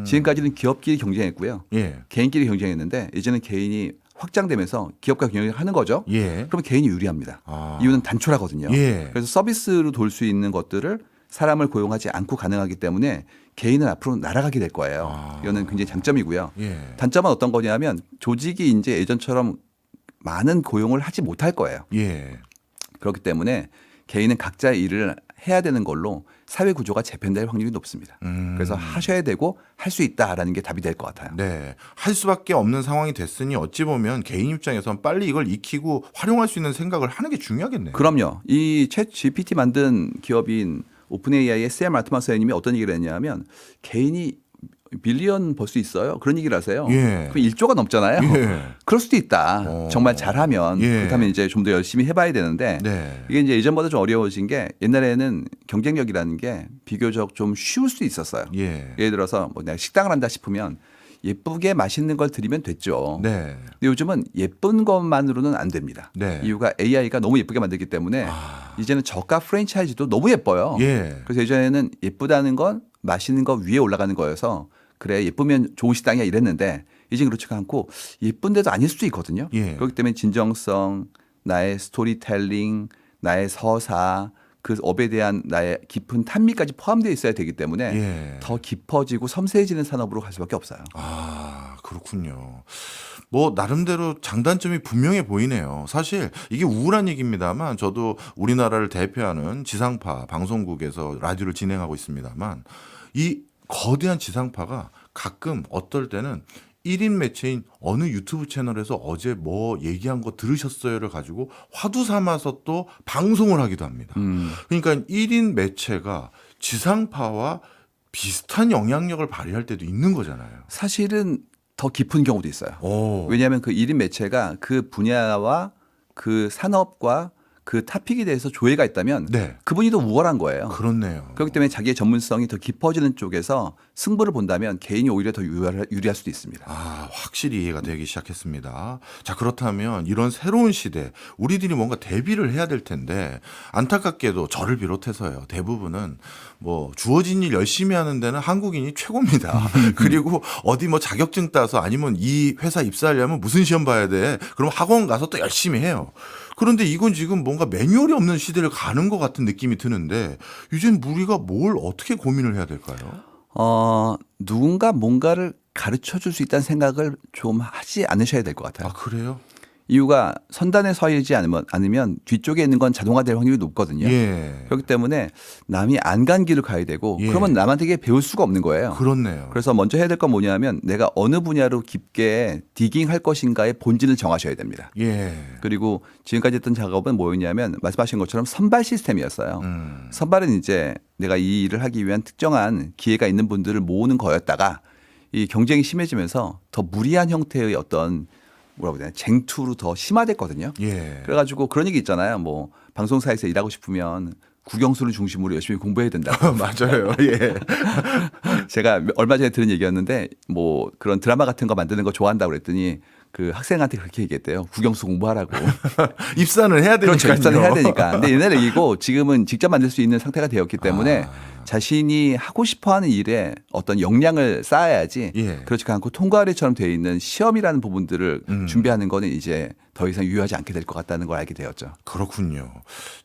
지금까지는 기업끼리 경쟁했고요. 예. 개인끼리 경쟁했는데 이제는 개인이 확장되면서 기업과 경쟁을 하는 거죠. 예. 그러면 개인이 유리합니다. 아. 이유는 단촐하거든요. 예. 그래서 서비스로 돌 수 있는 것들을 사람을 고용하지 않고 가능하기 때문에 개인은 앞으로 날아가게 될 거예요. 아. 이거는 굉장히 장점이고요. 예. 단점은 어떤 거냐면 조직이 이제 예전처럼 많은 고용을 하지 못할 거예요. 예. 그렇기 때문에 개인은 각자의 일을 해야 되는 걸로 사회 구조가 재편될 확률이 높습니다. 그래서 하셔야 되고 할 수 있다라는 게 답이 될 것 같아요. 네. 할 수밖에 없는 상황이 됐으니 어찌 보면 개인 입장에선 빨리 이걸 익히고 활용할 수 있는 생각을 하는 게 중요하겠네요. 그럼요. 이 챗 GPT 만든 기업인 오픈 AI의 샘 알트만 선생님이 어떤 얘기를 했냐면 개인이 빌리언 벌 수 있어요. 그런 얘기를 하세요. 예. 그럼 1조가 넘잖아요. 예. 그럴 수도 있다. 정말 잘하면 예. 그렇다면 이제 좀 더 열심히 해봐야 되는데 네. 이게 이제 예전보다 좀 어려워진 게 옛날에는 경쟁력이라는 게 비교적 좀 쉬울 수 있었어요. 예. 예를 들어서 뭐 내가 식당을 한다 싶으면 예쁘게 맛있는 걸 드리면 됐죠. 네. 근데 요즘은 예쁜 것만으로는 안 됩니다. 네. 이유가 AI가 너무 예쁘게 만들기 때문에 이제는 저가 프랜차이즈도 너무 예뻐요. 예. 그래서 예전에는 예쁘다는 건 맛있는 거 위에 올라가는 거여서 그래 예쁘면 좋은 식당이야 이랬는데 이제 그렇지가 않고 예쁜데도 아닐 수도 있거든요. 예. 그렇기 때문에 진정성, 나의 스토리텔링, 나의 서사, 그 업에 대한 나의 깊은 탐미까지 포함되어 있어야 되기 때문에 예. 더 깊어지고 섬세해지는 산업으로 갈 수밖에 없어요. 그렇군요. 뭐 나름대로 장단점이 분명해 보이네요. 사실 이게 우울한 얘기입니다만 저도 우리나라를 대표하는 지상파 방송국에서 라디오를 진행하고 있습니다만 이 거대한 지상파가 가끔 어떨 때는 1인 매체인 어느 유튜브 채널에서 어제 뭐 얘기한 거 들으셨어요를 가지고 화두 삼아서 또 방송을 하기도 합니다. 그러니까 1인 매체가 지상파와 비슷한 영향력을 발휘할 때도 있는 거잖아요. 사실은 더 깊은 경우도 있어요. 오. 왜냐하면 그 1인 매체가 그 분야와 그 산업과 그 타픽에 대해서 조예가 있다면 네. 그분이 더 우월한 거예요. 그렇네요. 그렇기 때문에 자기의 전문성이 더 깊어지는 쪽에서 승부를 본다면 개인이 오히려 더 유리할 수도 있습니다. 아, 확실히 이해가 되기 시작했습니다. 자, 그렇다면 이런 새로운 시대, 우리들이 뭔가 대비를 해야 될 텐데, 안타깝게도 저를 비롯해서요, 대부분은 뭐 주어진 일 열심히 하는 데는 한국인이 최고입니다. 그리고 어디 뭐 자격증 따서 아니면 이 회사 입사하려면 무슨 시험 봐야 돼? 그럼 학원 가서 또 열심히 해요. 그런데 이건 지금 뭔가 매뉴얼이 없는 시대를 가는 것 같은 느낌이 드는데, 이젠 우리가 뭘 어떻게 고민을 해야 될까요? 누군가 뭔가를 가르쳐 줄 수 있다는 생각을 좀 하지 않으셔야 될 것 같아요. 아, 그래요? 이유가 선단에 서 있지 않으면 뒤쪽에 있는 건 자동화될 확률이 높거든요. 예. 그렇기 때문에 남이 안 간 길을 가야 되고 예. 그러면 남한테 배울 수가 없는 거예요. 그렇네요. 그래서 먼저 해야 될 건 뭐냐면 내가 어느 분야로 깊게 디깅할 것인가의 본질을 정하셔야 됩니다. 예. 그리고 지금까지 했던 작업은 뭐였냐면 말씀하신 것처럼 선발 시스템이었어요. 선발은 이제 내가 이 일을 하기 위한 특정한 기회가 있는 분들을 모으는 거였다가 이 경쟁이 심해지면서 더 무리한 형태의 어떤 뭐라고 해야 되나 쟁투로 더 심화됐거든요. 예. 그래가지고 그런 얘기 있잖아요. 뭐 방송사에서 일하고 싶으면 국영수를 중심으로 열심히 공부해야 된다고. 맞아요. 예. 제가 얼마 전에 들은 얘기였는데 뭐 그런 드라마 같은 거 만드는 거 좋아한다고 그랬더니 그 학생한테 그렇게 얘기했대요. 국영수 공부하라고. 입사는 해야 되니까요. 그렇죠. 입사는 해야 되니까. 근데 옛날 얘기고 지금은 직접 만들 수 있는 상태가 되었기 때문에 자신이 하고 싶어하는 일에 어떤 역량을 쌓아야지 예. 그렇지 않고 통과의례처럼 되어 있는 시험이라는 부분들을 준비하는 거는 이제 더 이상 유효하지 않게 될 것 같다는 걸 알게 되었죠. 그렇군요.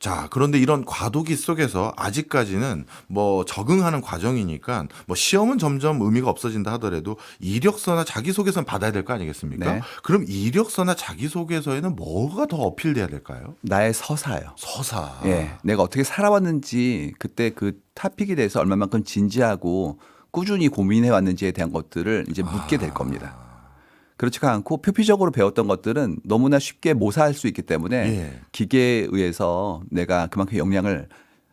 자, 그런데 이런 과도기 속에서 아직까지는 뭐 적응하는 과정이니까 뭐 시험은 점점 의미가 없어진다 하더라도 이력서나 자기소개서는 받아야 될 거 아니겠습니까? 네. 그럼 이력서나 자기소개서에는 뭐가 더 어필돼야 될까요? 나의 서사요. 서사. 예, 내가 어떻게 살아왔는지 그때 그 타픽에 대해서 얼마만큼 진지하고 꾸준히 고민해 왔는지에 대한 것들을 이제 묻게 될 겁니다. 그렇지가 않고 표피적으로 배웠던 것들은 너무나 쉽게 모사할 수 있기 때문에 예. 기계에 의해서 내가 그만큼 역량을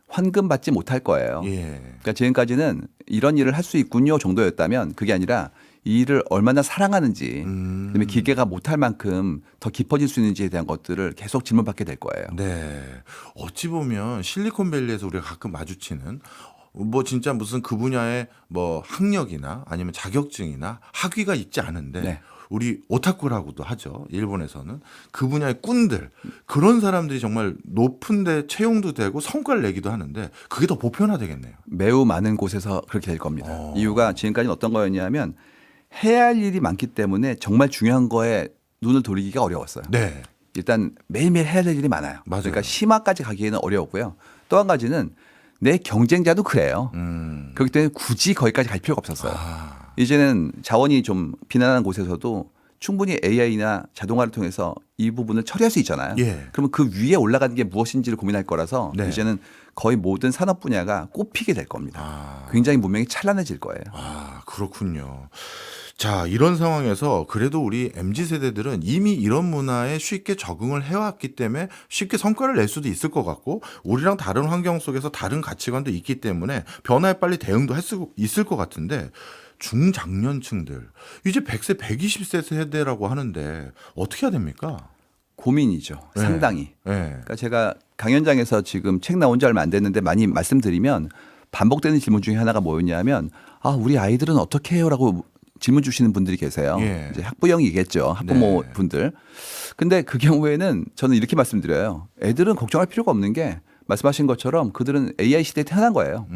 환금받지 못할 거예요. 예. 그러니까 지금까지는 이런 일을 할 수 있군요 정도였다면 그게 아니라 이 일을 얼마나 사랑하는지 그다음에 기계가 못할 만큼 더 깊어질 수 있는지에 대한 것들을 계속 질문받게 될 거예요. 네. 어찌 보면 실리콘밸리에서 우리가 가끔 마주치는 뭐 진짜 무슨 그 분야의 뭐 학력이나 아니면 자격증이나 학위가 있지 않은데 네. 우리 오타쿠라고도 하죠. 일본에서는 그 분야의 꾼들 그런 사람들이 정말 높은데 채용도 되고 성과를 내기도 하는데 그게 더 보편화되겠네요. 매우 많은 곳에서 그렇게 될 겁니다. 이유가 지금까지는 어떤 거였냐면 해야 할 일이 많기 때문에 정말 중요한 거에 눈을 돌리기가 어려웠어요. 네. 일단 매일매일 해야 될 일이 많아요. 맞아요. 그러니까 심화까지 가기에는 어려웠고요. 또 한 가지는 내 경쟁자도 그래요. 그렇기 때문에 굳이 거기까지 갈 필요가 없었어요. 이제는 자원이 좀 빈약한 곳에서도 충분히 AI나 자동화를 통해서 이 부분을 처리할 수 있잖아요. 예. 그러면 그 위에 올라가는 게 무엇인지를 고민할 거라서 네. 이제는 거의 모든 산업 분야가 꼽히게 될 겁니다. 굉장히 문명이 찬란해질 거예요. 아, 그렇군요. 자, 이런 상황에서 그래도 우리 MZ세대들은 이미 이런 문화에 쉽게 적응을 해왔기 때문에 쉽게 성과를 낼 수도 있을 것 같고 우리랑 다른 환경 속에서 다른 가치관도 있기 때문에 변화에 빨리 대응도 할 수 있을 것 같은데 중장년층들 이제 100세, 120세 세대라고 하는데 어떻게 해야 됩니까? 고민이죠. 네. 상당히. 네. 그러니까 제가 강연장에서 지금 책 나온 지 얼마 안 됐는데 많이 말씀드리면 반복되는 질문 중에 하나가 뭐였냐면 우리 아이들은 어떻게 해요라고 질문 주시는 분들이 계세요. 예. 이제 학부형이겠죠. 학부모 네. 분들. 근데 그 경우에는 저는 이렇게 말씀드려요. 애들은 걱정할 필요가 없는 게 말씀하신 것처럼 그들은 AI 시대에 태어난 거예요.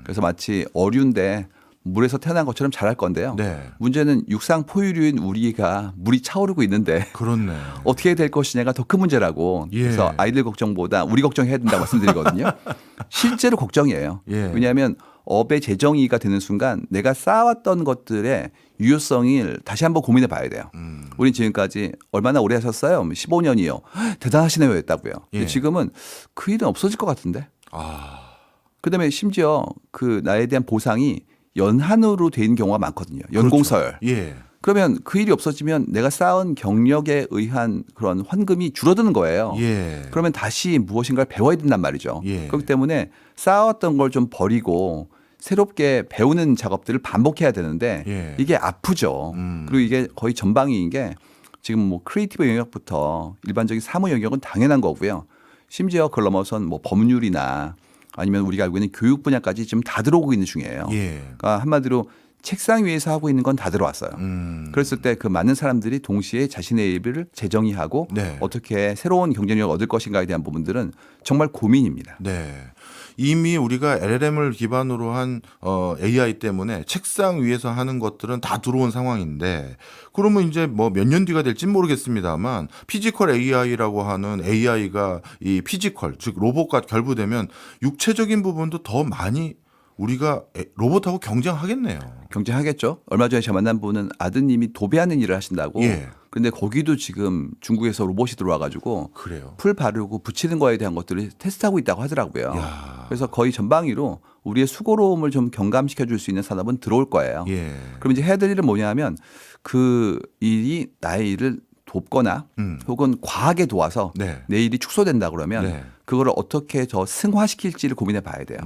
그래서 마치 어류인데 물에서 태어난 것처럼 자랄 건데요. 네. 문제는 육상 포유류인 우리가 물이 차오르고 있는데 그렇네. 어떻게 될 것이냐가 더 큰 문제라고. 예. 그래서 아이들 걱정보다 우리 걱정해야 된다고 말씀드리거든요. 실제로 걱정이에요. 예. 왜냐하면 업의 재정의가 되는 순간 내가 쌓아왔던 것들의 유효성을 다시 한번 고민해 봐야 돼요. 우린 지금까지 얼마나 오래 하셨어요? 15년이요. 대단하시네요 했다고요. 근데 예. 지금은 그 일은 없어질 것 같은데. 그다음에 심지어 그 나에 대한 보상이 연한으로 돼 있는 경우가 많거든요. 연공서열. 그렇죠. 예. 그러면 그 일이 없어지면 내가 쌓은 경력에 의한 그런 환금이 줄어드는 거예요. 예. 그러면 다시 무엇인가를 배워야 된단 말이죠. 예. 그렇기 때문에 쌓아왔던 걸 좀 버리고 새롭게 배우는 작업들을 반복해야 되는데 예. 이게 아프죠. 그리고 이게 거의 전방위인 게 지금 뭐 크리에이티브 영역부터 일반적인 사무 영역은 당연한 거고요. 심지어 그걸 넘어선 뭐 법률이나 아니면 우리가 알고 있는 교육 분야까지 지금 다 들어오고 있는 중이에요. 예. 그러니까 한마디로 책상 위에서 하고 있는 건 다 들어왔어요. 그랬을 때 그 많은 사람들이 동시에 자신의 일을 재정의하고 네. 어떻게 새로운 경쟁력을 얻을 것인가에 대한 부분들은 정말 고민입니다. 네. 이미 우리가 LLM을 기반으로 한 AI 때문에 책상 위에서 하는 것들은 다 들어온 상황인데 그러면 이제 뭐 몇 년 뒤가 될진 모르겠습니다만 피지컬 AI라고 하는 AI가 이 피지컬 즉 로봇과 결부되면 육체적인 부분도 더 많이 우리가 로봇하고 경쟁하겠네요. 경쟁하겠죠. 얼마 전에 제가 만난 분은 아드님이 도배하는 일을 하신다고. 예. 근데 거기도 지금 중국에서 로봇이 들어와 가지고 그래요. 풀 바르고 붙이는 거에 대한 것들을 테스트하고 있다고 하더라고요. 야. 그래서 거의 전방위로 우리의 수고로움을 좀 경감시켜 줄 수 있는 산업은 들어올 거예요. 예. 그럼 이제 해야 될 일은 뭐냐 하면 그 일이 나의 일을 돕거나 혹은 과하게 도와서 네. 내 일이 축소된다 그러면 네. 그거를 어떻게 더 승화시킬지를 고민해 봐야 돼요.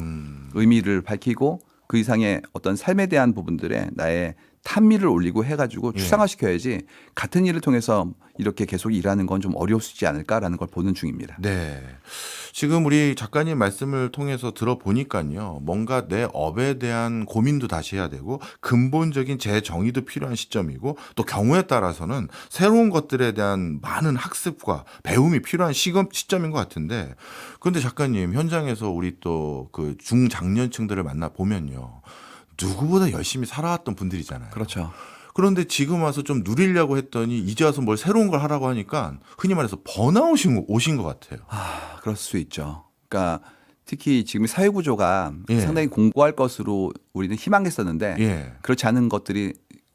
의미를 밝히고 그 이상의 어떤 삶에 대한 부분들에 나의 탐미를 올리고 해가지고 예. 추상화시켜야지 같은 일을 통해서 이렇게 계속 일하는 건 좀 어려울 수 있지 않을까라는 걸 보는 중입니다. 네. 지금 우리 작가님 말씀을 통해서 들어보니까요. 뭔가 내 업에 대한 고민도 다시 해야 되고 근본적인 재정의도 필요한 시점이고 또 경우에 따라서는 새로운 것들에 대한 많은 학습과 배움이 필요한 시점인 것 같은데 그런데 작가님 현장에서 우리 또 그 중장년층들을 만나 보면요. 누구보다 열심히 살아왔던 분들이잖아요. 그렇죠. 그런데 지금 와서 좀 누리려고 했더니 이제 와서 뭘 새로운 걸 하라고 하니까 흔히 말해서 번아웃이 오신 것 같아요. 그럴 수 있죠. 그러니까 특히 지금 사회 구조가 예. 상당히 공고할 것으로 우리는 희망했었는데 예. 그렇지 않은 것들이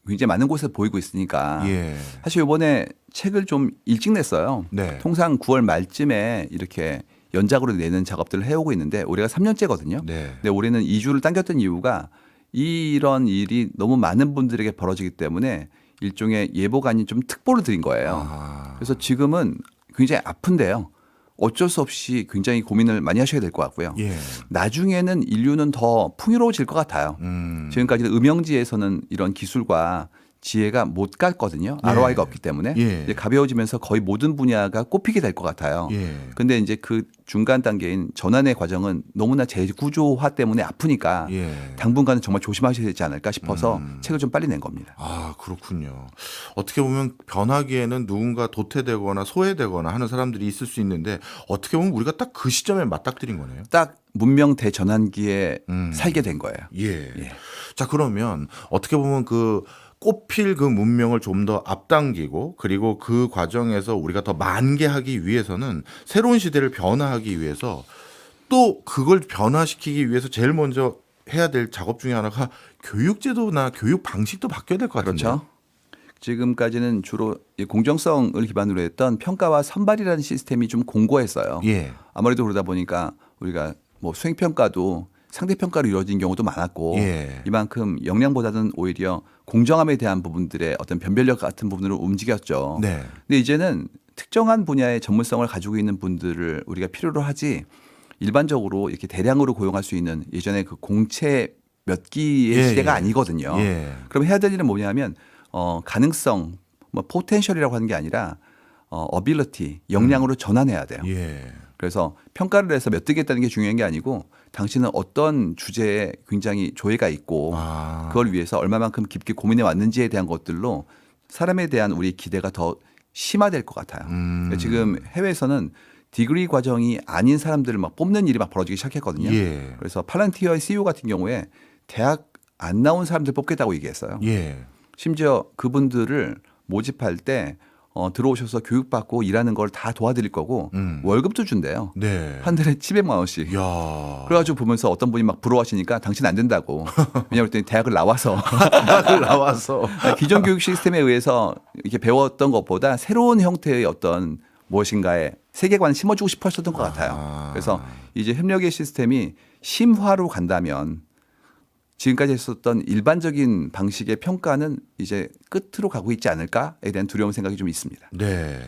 굉장히 많은 곳에서 보이고 있으니까 예. 사실 이번에 책을 좀 일찍 냈어요. 네. 통상 9월 말쯤에 이렇게 연작으로 내는 작업들을 해오고 있는데 올해가 3년째거든요. 네. 근데 올해는 2주를 당겼던 이유가 이런 일이 너무 많은 분들에게 벌어지기 때문에 일종의 예보가 아닌 좀 특보를 드린 거예요. 아. 그래서 지금은 굉장히 아픈데요. 어쩔 수 없이 굉장히 고민을 많이 하셔야 될 것 같고요. 예. 나중에는 인류는 더 풍요로워질 것 같아요. 지금까지 음영지에서는 이런 기술과 지혜가 못 갔거든요. 예. ROI가 없기 때문에 예. 이제 가벼워지면서 거의 모든 분야가 꼽히게 될 것 같아요. 예. 근데 이제 그 중간 단계인 전환의 과정은 너무나 재구조화 때문에 아프니까 예. 당분간은 정말 조심하셔야 되지 않을까 싶어서 책을 좀 빨리 낸 겁니다. 아, 그렇군요. 어떻게 보면 변하기에는 누군가 도태되거나 소외되거나 하는 사람들이 있을 수 있는데 어떻게 보면 우리가 딱 그 시점에 맞닥뜨린 거네요. 딱 문명 대전환기에 살게 된 거예요. 예. 자, 그러면 어떻게 보면 그 꽃필 그 문명을 좀 더 앞당기고 그리고 그 과정에서 우리가 더 만개하기 위해서는 새로운 시대를 변화하기 위해서 또 그걸 변화시키기 위해서 제일 먼저 해야 될 작업 중에 하나가 교육제도나 교육 방식도 바뀌어야 될 것 같은데요. 그렇죠. 지금까지는 주로 이 공정성을 기반으로 했던 평가와 선발이라는 시스템이 좀 공고했어요. 예. 아무래도 그러다 보니까 우리가 뭐 수행평가도 상대평가로 이루어진 경우도 많았고 예. 이만큼 역량보다는 오히려 공정함에 대한 부분들의 어떤 변별력 같은 부분으로 움직였죠. 네. 근데 이제는 특정한 분야의 전문성을 가지고 있는 분들을 우리가 필요로 하지 일반적으로 이렇게 대량으로 고용할 수 있는 예전에 그 공채 몇 기의 예, 시대가 예. 아니거든요. 예. 그럼 해야 될 일은 뭐냐면 가능성, 뭐 포텐셜이라고 하는 게 아니라 어빌리티, 역량으로 전환해야 돼요. 예. 그래서 평가를 해서 몇 등했다는 게 중요한 게 아니고 당신은 어떤 주제에 굉장히 조예가 있고 아. 그걸 위해서 얼마만큼 깊게 고민해 왔는지에 대한 것들로 사람에 대한 우리 기대가 더 심화될 것 같아요. 그러니까 지금 해외에서는 디그리 과정이 아닌 사람들을 막 뽑는 일이 막 벌어지기 시작했거든요. 예. 그래서 팔란티어의 CEO 같은 경우에 대학 안 나온 사람들 뽑겠다고 얘기했어요. 예. 심지어 그분들을 모집할 때 들어오셔서 교육받고 일하는 걸 다 도와드릴 거고 월급도 준대요. 네. 한 달에 700만 원씩. 야. 그래가지고 보면서 어떤 분이 막 부러워하시니까 당신 안 된다고. 왜냐하면 그랬더니 대학을 나와서 대학을 나와서 기존 교육 시스템에 의해서 이렇게 배웠던 것보다 새로운 형태의 어떤 무엇인가에 세계관을 심어주고 싶어 했었던 것 같아요. 그래서 이제 협력의 시스템이 심화로 간다면 지금까지 했었던 일반적인 방식의 평가는 이제 끝으로 가고 있지 않을까에 대한 두려운 생각이 좀 있습니다. 네.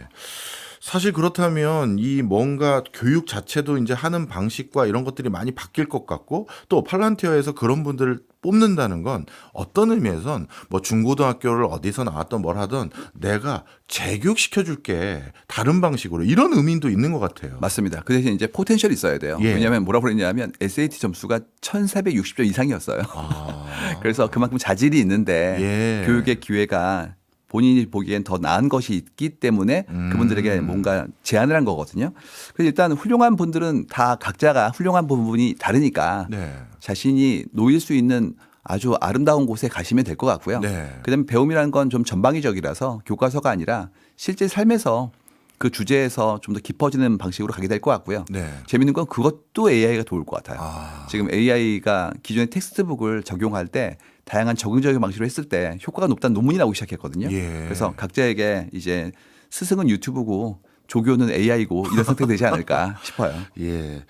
사실 그렇다면 이 뭔가 교육 자체도 이제 하는 방식과 이런 것들이 많이 바뀔 것 같고 또 팔란티어에서 그런 분들을 뽑는다는 건 어떤 의미에선 뭐 중고등학교를 어디서 나왔던 뭘 하든 내가 재교육시켜줄게 다른 방식으로 이런 의미도 있는 것 같아요. 맞습니다. 그 대신 이제 포텐셜이 있어야 돼요. 예. 왜냐하면 뭐라고 그랬냐면 SAT 점수가 1460점 이상이었어요. 아, 그래서 그만큼 자질이 있는데 예. 교육의 기회가 본인이 보기엔 더 나은 것이 있기 때문에 그분들에게 뭔가 제안을 한 거거든요. 그래서 일단 훌륭한 분들은 다 각자가 훌륭한 부분이 다르니까 네. 자신이 놓일 수 있는 아주 아름다운 곳에 가시면 될 것 같고요. 네. 그다음에 배움이라는 건 좀 전방위적이라서 교과서가 아니라 실제 삶에서 그 주제에서 좀 더 깊어지는 방식으로 가게 될 것 같고요. 네. 재밌는 건 그것도 AI가 도울 것 같아요. 아, 지금 AI가 기존의 텍스트북을 적용할 때 다양한 적응적인 방식으로 했을 때 효과가 높다는 논문이 나오기 시작했거든요. 예. 그래서 각자에게 이제 스승은 유튜브고 조교는 AI고 이런 선택이 되지 않을까 싶어요. 예.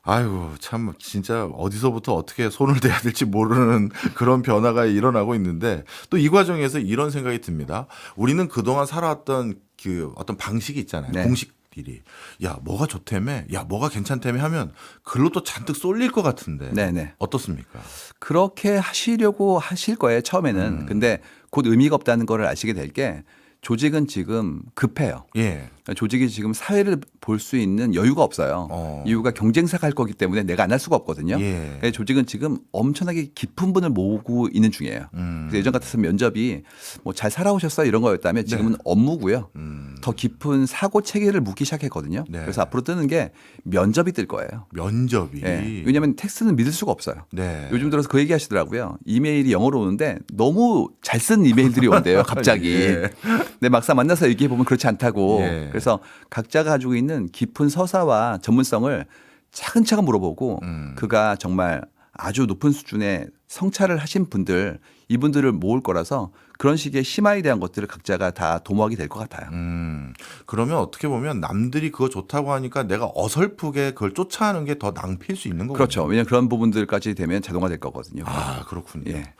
아이고, 참, 진짜 어디서부터 어떻게 손을 대야 될지 모르는 그런 변화가 일어나고 있는데 또 이 과정에서 이런 생각이 듭니다. 우리는 그동안 살아왔던 그 어떤 방식이 있잖아요. 네. 공식들이. 야, 뭐가 좋다며? 야, 뭐가 괜찮다며 하면 글로 또 잔뜩 쏠릴 것 같은데. 네네. 어떻습니까? 그렇게 하시려고 하실 거예요, 처음에는. 근데 곧 의미가 없다는 걸 아시게 될 게 조직은 지금 급해요. 예. 조직이 지금 사회를 볼 수 있는 여유가 없어요. 이유가 경쟁사 갈 거기 때문에 내가 안 할 수가 없거든요. 예. 그래서 조직은 지금 엄청나게 깊은 분을 모으고 있는 중이에요. 그래서 예전 같았으면 면접이 뭐 잘 살아오셨어요 이런 거였다면 지금은 네. 업무고요. 더 깊은 사고 체계를 묻기 시작했거든요. 네. 그래서 앞으로 뜨는 게 면접이 뜰 거예요. 면접이. 예. 왜냐하면 텍스트는 믿을 수가 없어요. 네. 요즘 들어서 그 얘기 하시더라고요. 이메일이 영어로 오는데 너무 잘 쓴 이메일들이 온대요. 갑자기. 예. 근데 막상 만나서 얘기해 보면 그렇지 않다고. 예. 그래서 각자가 가지고 있는 깊은 서사와 전문성을 차근차근 물어보고 그가 정말 아주 높은 수준의 성찰을 하신 분들 이분들을 모을 거라서 그런 식의 심화에 대한 것들을 각자가 다 도모하게 될 것 같아요. 그러면 어떻게 보면 남들이 그거 좋다고 하니까 내가 어설프게 그걸 쫓아하는 게 더 낭피일 수 있는 거거든요. 그렇죠. 왜냐하면 그런 부분들까지 되면 자동화 될 거거든요. 아, 그렇군요. 예.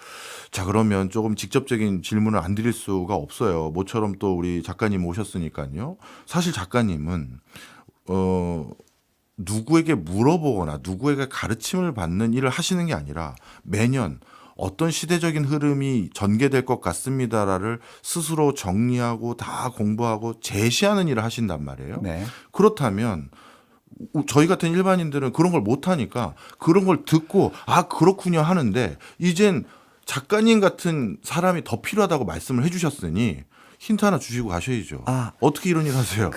자, 그러면 조금 직접적인 질문을 안 드릴 수가 없어요. 모처럼 또 우리 작가님 오셨으니까요. 사실 작가님은 누구에게 물어보거나 누구에게 가르침을 받는 일을 하시는 게 아니라 매년 어떤 시대적인 흐름이 전개될 것 같습니다를 스스로 정리하고 다 공부하고 제시하는 일을 하신단 말이에요. 네. 그렇다면 저희 같은 일반인들은 그런 걸 못하니까 그런 걸 듣고 아 그렇군요 하는데 이젠 작가님 같은 사람이 더 필요하다고 말씀을 해주셨으니 힌트 하나 주시고 가셔야죠. 아. 어떻게 이런 일 하세요?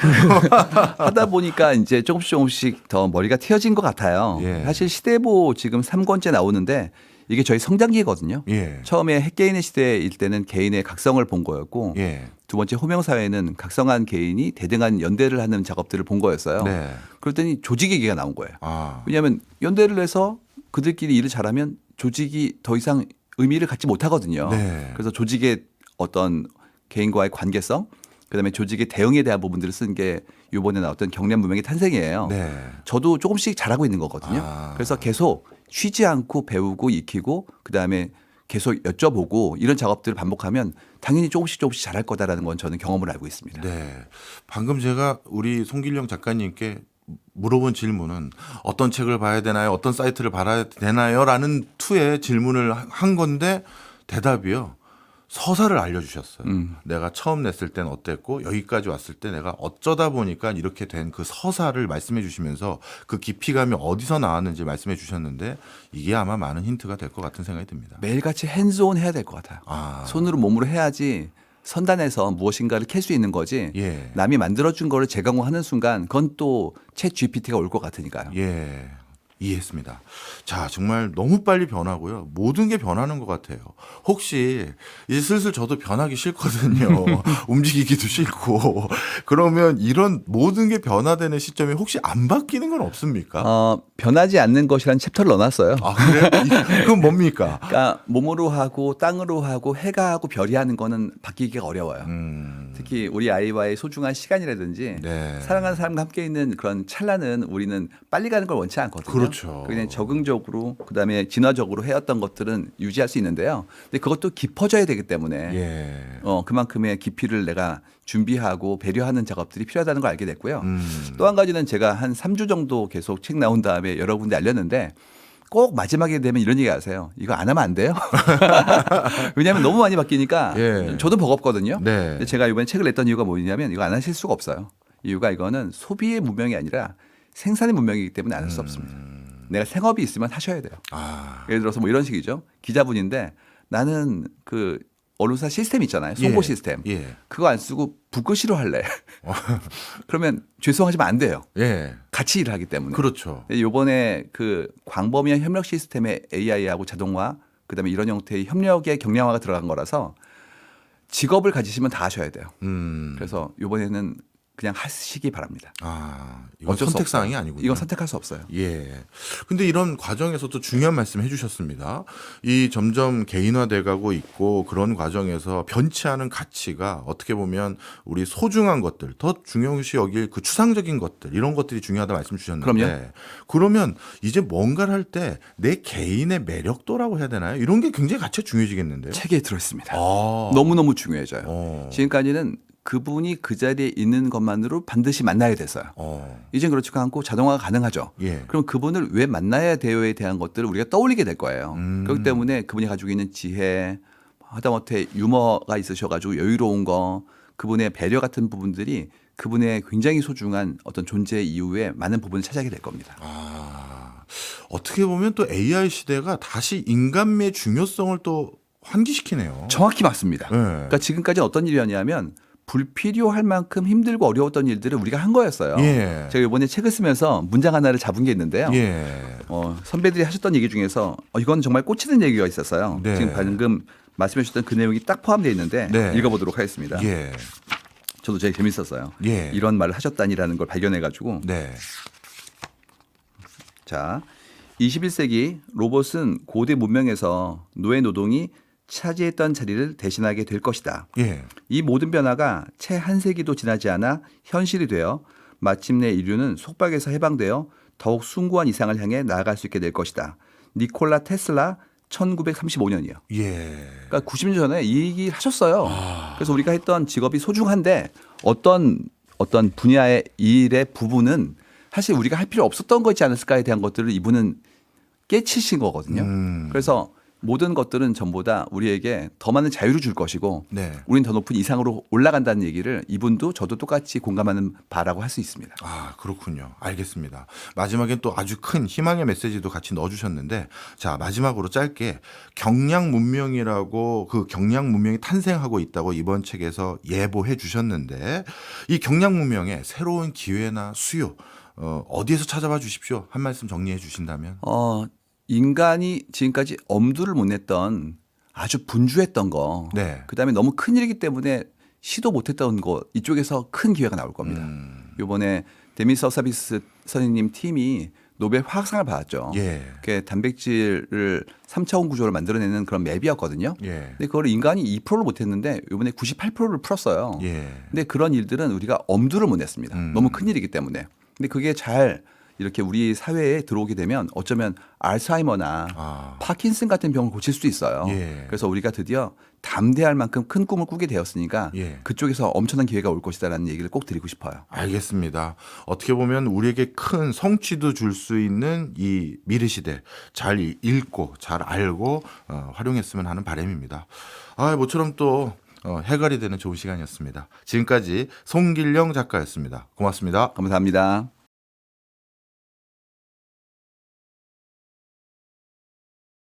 하다 보니까 이제 조금씩 더 머리가 트여진 것 같아요. 예. 사실 시대보 지금 3권째 나오는데 이게 저희 성장기거든요. 예. 처음에 핵개인의 시대일 때는 개인의 각성을 본 거였고 예. 두 번째 호명사회는 각성한 개인이 대등한 연대를 하는 작업들을 본 거였어요. 네. 그랬더니 조직 얘기가 나온 거예요. 아. 왜냐하면 연대를 해서 그들끼리 일을 잘하면 조직이 더 이상 의미를 갖지 못하거든요. 네. 그래서 조직의 어떤 개인과의 관계성 그다음에 조직의 대응에 대한 부분들을 쓴 게 이번에 나왔던 경련 문명의 탄생이에요. 네. 저도 조금씩 잘하고 있는 거거든요. 아. 그래서 계속 쉬지 않고 배우고 익히고 그다음에 계속 여쭤보고 이런 작업들을 반복하면 당연히 조금씩 잘할 거다라는 건 저는 경험을 알고 있습니다. 네. 방금 제가 우리 송길령 작가님께 물어본 질문은 어떤 책을 봐야 되나요? 어떤 사이트를 봐야 되나요? 라는 투의 질문을 한 건데 대답이요. 서사를 알려주셨어요. 내가 처음 냈을 땐 어땠고 여기까지 왔을 때 내가 어쩌다 보니까 이렇게 된 그 서사를 말씀해 주시면서 그 깊이감이 어디서 나왔는지 말씀해 주셨는데 이게 아마 많은 힌트가 될 것 같은 생각이 듭니다. 매일같이 핸즈온 해야 될 것 같아요. 아. 손으로 몸으로 해야지 선단에서 무엇인가를 캘 수 있는 거지 예. 남이 만들어준 거를 재강화하는 순간 그건 또 챗 GPT가 올 것 같으니까요. 예. 이해했습니다. 자, 정말 너무 빨리 변하고요. 모든 게 변하는 것 같아요. 혹시 이제 슬슬 저도 변하기 싫거든요. 움직이기도 싫고. 그러면 이런 모든 게 변화되는 시점에 혹시 안 바뀌는 건 없습니까? 변하지 않는 것이라는 챕터를 넣어놨어요. 아, 그래요? 그건 뭡니까? 그러니까 몸으로 하고 땅으로 하고 해가 하고 별이 하는 거는 바뀌기가 어려워요. 특히 우리 아이와의 소중한 시간이라든지 네. 사랑하는 사람과 함께 있는 그런 찰나는 우리는 빨리 가는 걸 원치 않거든요. 그렇죠. 그냥 적응적으로 그다음에 진화적으로 해왔던 것들은 유지할 수 있는데요. 근데 그것도 깊어져야 되기 때문에 예. 그만큼의 깊이를 내가 준비하고 배려하는 작업들이 필요하다는 걸 알게 됐고요. 또 한 가지는 제가 한 3주 정도 계속 책 나온 다음에 여러 군데 알렸는데 꼭 마지막에 되면 이런 얘기 하세요. 이거 안 하면 안 돼요? 왜냐하면 너무 많이 바뀌니까 예. 저도 버겁거든요. 네. 근데 제가 이번에 책을 냈던 이유가 뭐냐면 이거 안 하실 수가 없어요. 이유가 이거는 소비의 문명이 아니라 생산의 문명이기 때문에 안 할 수 없습니다. 내가 생업이 있으면 하셔야 돼요. 아. 예를 들어서 뭐 이런 식이죠. 기자분인데 나는 그 언론사 시스템 있잖아요. 송고 예. 시스템. 예. 그거 안 쓰고 붓글씨로 할래. 그러면 죄송하지만 안 돼요. 예. 같이 일을 하기 때문에. 그렇죠. 요번에 그 광범위한 협력 시스템에 AI하고 자동화 그다음에 이런 형태의 협력의 경량화가 들어간 거라서 직업을 가지시면 다 하셔야 돼요. 그래서 요번에는 그냥 하시기 바랍니다. 아, 이건 어쩔 수 선택 사항이 없어요. 아니군요. 이건 선택할 수 없어요. 예. 근데 이런 과정에서도 중요한 말씀 해주셨습니다. 이 점점 개인화돼 가고 있고 그런 과정에서 변치 않은 가치가 어떻게 보면 우리 소중한 것들, 더 중요시 여길 그 추상적인 것들, 이런 것들이 중요하다 말씀 주셨는데. 그럼요. 그러면 이제 뭔가를 할 때 내 개인의 매력도라고 해야 되나요? 이런 게 굉장히 가치가 중요해지겠는데요. 책에 들어있습니다. 아. 너무너무 중요해져요. 지금까지는 지금까지는 그분이 그 자리에 있는 것만으로 반드시 만나야 돼서요. 이젠 그렇지가 않고 자동화가 가능하죠. 예. 그럼 그분을 왜 만나야 돼요에 대한 것들을 우리가 떠올리게 될 거예요. 그렇기 때문에 그분이 가지고 있는 지혜, 하다못해 유머가 있으셔가지고 여유로운 거, 그분의 배려 같은 부분들이 그분의 굉장히 소중한 어떤 존재 이후에 많은 부분을 차지하게 될 겁니다. 아, 어떻게 보면 또 AI 시대가 다시 인간미의 중요성을 또 환기시키네요. 정확히 맞습니다. 네. 그러니까 지금까지 어떤 일이었냐면 불필요할 만큼 힘들고 어려웠던 일들을 우리가 한 거였어요. 예. 제가 이번에 책을 쓰면서 문장 하나를 잡은 게 있는데요. 예. 선배들이 하셨던 얘기 중에서 이건 정말 꽂히는 얘기가 있었어요. 네. 지금 방금 말씀해 주셨던 그 내용이 딱 포함되어 있는데 네. 읽어보도록 하겠습니다. 예. 저도 되게 재밌었어요. 예. 이런 말을 하셨다니라는 걸 발견해가지고 네. 자, 21세기 로봇은 고대 문명에서 노예 노동이 차지했던 자리를 대신하게 될 것이다. 예. 이 모든 변화가 채 한 세기도 지나지 않아 현실이 되어 마침내 인류는 속박에서 해방되어 더욱 숭고한 이상을 향해 나아갈 수 있게 될 것이다. 니콜라 테슬라 1935년이요. 예. 그러니까 90년 전에 이 얘기를 하셨어요. 그래서 우리가 했던 직업이 소중한데 어떤 분야의 일의 부분은 사실 우리가 할 필요 없었던 거지 않았을까에 대한 것들을 이분은 깨치신 거거든요. 그래서 모든 것들은 전부 다 우리에게 더 많은 자유를 줄 것이고 네. 우린 더 높은 이상으로 올라간다는 얘기를 이분도 저도 똑같이 공감하는 바라고 할 수 있습니다. 아, 그렇군요. 알겠습니다. 마지막엔 또 아주 큰 희망의 메시지도 같이 넣어주셨는데, 자, 마지막으로 짧게 경량 문명이라고 그 경량 문명이 탄생하고 있다고 이번 책에서 예보해 주셨는데, 이 경량 문명의 새로운 기회나 수요, 어디에서 찾아봐 주십시오. 한 말씀 정리해 주신다면. 인간이 지금까지 엄두를 못 냈던 아주 분주했던 거, 네. 그다음에 너무 큰 일이기 때문에 시도 못했던 거 이쪽에서 큰 기회가 나올 겁니다. 이번에 데미스 어사비스 선생님 팀이 노벨 화학상을 받았죠. 예. 그게 단백질을 3차원 구조로 만들어내는 그런 맵이었거든요. 예. 근데 그걸 인간이 2%를 못했는데 이번에 98%를 풀었어요. 예. 근데 그런 일들은 우리가 엄두를 못 냈습니다. 너무 큰 일이기 때문에. 근데 그게 잘 이렇게 우리 사회에 들어오게 되면 어쩌면 알츠하이머나 파킨슨 같은 병을 고칠 수도 있어요. 예. 그래서 우리가 드디어 담대할 만큼 큰 꿈을 꾸게 되었으니까 예. 그쪽에서 엄청난 기회가 올 것이다라는 얘기를 꼭 드리고 싶어요. 알겠습니다. 어떻게 보면 우리에게 큰 성취도 줄 수 있는 이 미래 시대 잘 읽고 잘 알고 활용했으면 하는 바람입니다. 모처럼 또 해갈이 되는 좋은 시간이었습니다. 지금까지 송길령 작가였습니다. 고맙습니다. 감사합니다.